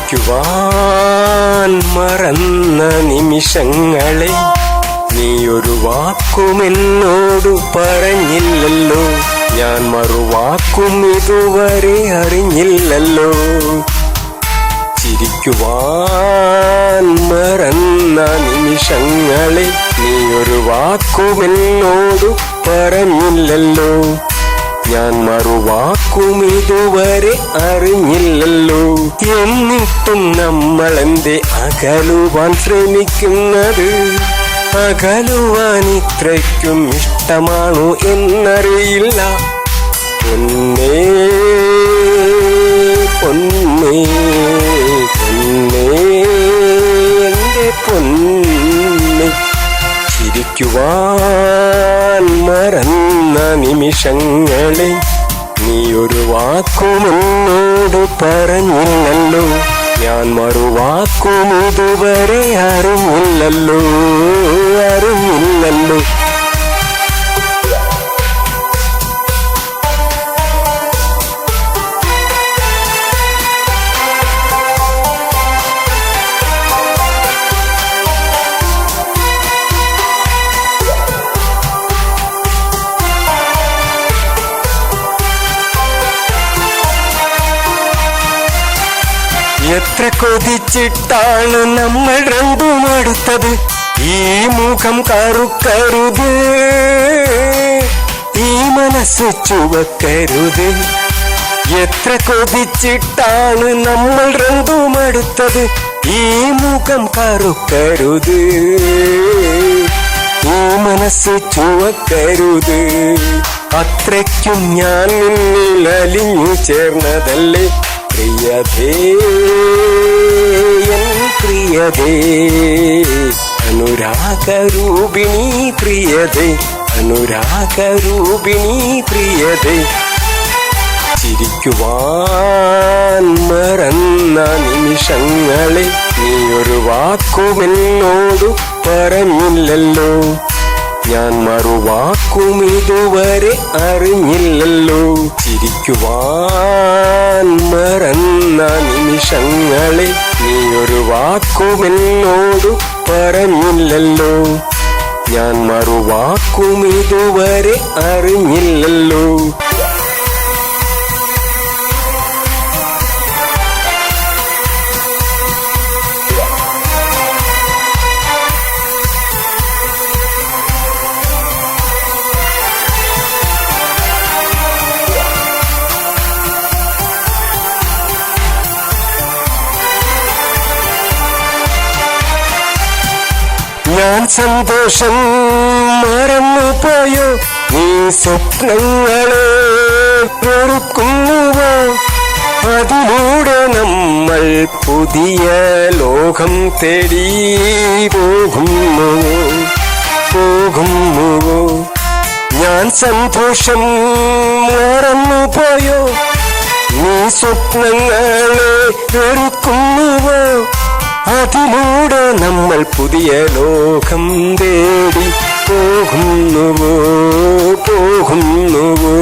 ചിരിക്കുവാൻ മറന്ന നിമിഷങ്ങളെ നീയൊരു വാക്കുമെന്നോട് പറഞ്ഞില്ലല്ലോ. ഞാൻ മറുവാക്കും ഇതുവരെ അറിഞ്ഞില്ലല്ലോ. ചിരിക്കുവാൻ മറന്ന നിമിഷങ്ങളെ നീയൊരു വാക്കുമെന്നോട് പറഞ്ഞില്ലല്ലോ. ഞാൻ മറുവാക്കും ഇതുവരെ അറിഞ്ഞില്ലല്ലോ. എന്നിട്ടും നമ്മളെന്തേ അകലുവാൻ ശ്രമിക്കുന്നത്? അകലുവാൻ ഇത്രയ്ക്കും ഇഷ്ടമാണോ എന്നറിയില്ല. പൊന്നേ പൊന്നേ പൊന്നേ എൻ്റെ പൊന്നേ. ചിരിക്കുവാൻ മറന്ന നിമിഷങ്ങളെ നീയൊരു വാക്കുമെന്നോട് പറഞ്ഞില്ലല്ലോ. ഞാൻ മറുവാക്കും ഇതുവരെ അറിഞ്ഞില്ലല്ലോ. എത്ര കൊതിച്ചിട്ടാണ് നമ്മൾ രണ്ടും അടുത്തത്. ഈ മുഖം കറുക്കരുത്, ഈ മനസ്സ് ചുവക്കരുത്. എത്ര കൊതിച്ചിട്ടാണ് നമ്മൾ രണ്ടും അടുത്തത്. ഈ മുഖം കറുക്കരുത്, ഈ മനസ്സ് ചുവക്കരുത്. അത്രയ്ക്കും ഞാൻ നിന്നിൽ അലിഞ്ഞു ചേർന്നതല്ലേ പ്രിയതേ, എൻ പ്രിയതേ. അനുരാഗരൂപിണി പ്രിയതേ, അനുരാഗരൂപിണി പ്രിയതേ. ചിരിക്കുവാൻ മറന്ന നിമിഷങ്ങളെ നീയൊരു വാക്കുമെന്നോട് പറഞ്ഞില്ലല്ലോ. ഞാൻ മറുവാക്കും ഇതുവരെ അറിഞ്ഞില്ലല്ലോ. ചിരിക്കുവാൻ മറന്ന നിമിഷങ്ങളെ നീയൊരു വാക്കുമെന്നോട് പറഞ്ഞില്ലല്ലോ. ഞാൻ മറുവാക്കും ഇതുവരെ അറിഞ്ഞില്ലല്ലോ. ഞാൻ സന്തോഷം മറന്നുപോയോ? നീ സ്വപ്നങ്ങളെ വെറുക്കുന്നുവോ? അതിലൂടെ നമ്മൾ പുതിയ ലോകം തേടി പോകുന്നുവോ? ഞാൻ സന്തോഷം മറന്നുപോയോ? നീ സ്വപ്നങ്ങളെ വെറുക്കുന്നുവോ? അതിലൂടെ നമ്മൾ പുതിയ ലോകം തേടി പോകുന്നുവോ?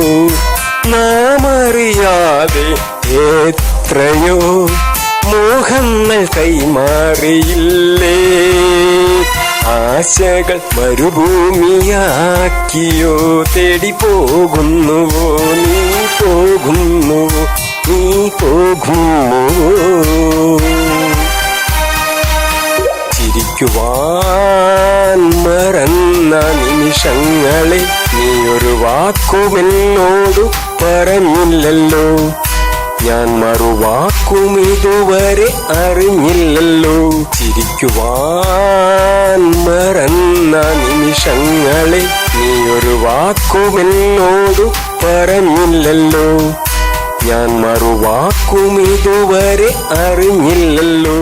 നാം അറിയാതെ എത്രയോ മോഹങ്ങൾ കൈമാറിയില്ലേ? ആശകൾ മരുഭൂമിയാക്കിയോ? തേടി പോകുന്നുവോ? നീ പോകുന്നുവോ? ചിരിക്കുവാൻ മറന്ന നിമിഷങ്ങളെ നീയൊരു വാക്കുമെന്നോട് പറഞ്ഞില്ലല്ലോ. ഞാൻ മറുവാക്കും ഇതുവരെ അറിഞ്ഞില്ലല്ലോ. ചിരിക്കുവാൻ മറന്ന നിമിഷങ്ങളെ നീയൊരു വാക്കുമെന്നോട് പറഞ്ഞില്ലല്ലോ. ഞാൻ മറുവാക്കും ഇതുവരെ അറിഞ്ഞില്ലല്ലോ.